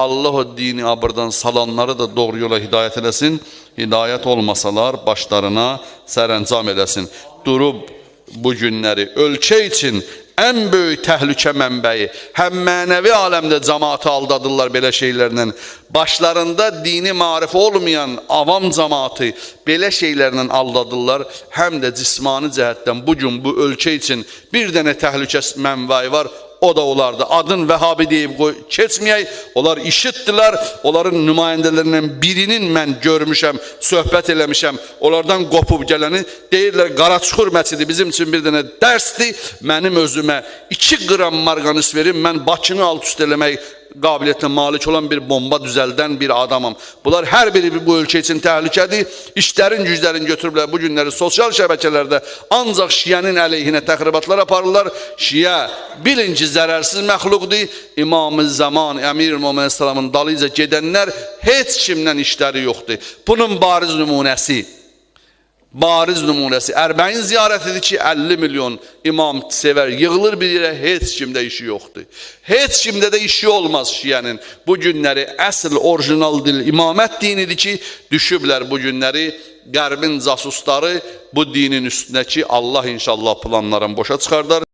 Allah o dini abırdan salanları da doğru yola hidayət eləsin. Hidayət olmasalar başlarına sərəncam eləsin. Durub bu günləri ölkə üçün ən böyük təhlükə mənbəyi, həm mənəvi aləmdə cəmaatı aldadırlar belə şeylərlə, başlarında dini marif olmayan avam cəmaatı belə şeylərlə aldadırlar, həm də cismani cəhətdən bugün bu ölkə üçün bir dənə təhlükə mənbəyi var, o da olardı. Adın Vəhabi deyib keçməyək, onlar işitdilər, onların nümayəndələrindən birinin mən görmüşəm, söhbət eləmişəm, onlardan qopub gələni deyirlər, Qaraçuxur məscidi bizim üçün bir dənə dərsdir, mənim özümə 2 qram marqanis verin, mən Bakını alt üst eləmək qabiliyyətinə malik olan bir bomba düzəldən bir adamım. Bunlar hər biri bu ölkə üçün təhlükədir. İşlərin, güclərin götürüblər bu günləri sosial şəbəkələrdə ancaq şiənin əleyhinə təxribatlar aparırlar. Şiə birinci zərərsiz məxluqdur. İmam-ı Zaman, Əmir-i-Mömin Əsəlamın dalıyca gedənlər heç kimdən işləri yoxdur. Bunun bariz nümunəsi Ərbəin ziyarətidir ki, 50 milyon imam sever yığılır bir yerə, heç kimdə işi yoxdur. Heç kimdə də işi olmaz şiənin. Bu günləri əsl orijinal dil imamət dinidir ki, düşüblər bu günləri qərbin casusları bu dinin üstündəki Allah inşallah planlarını boşa çıxardar.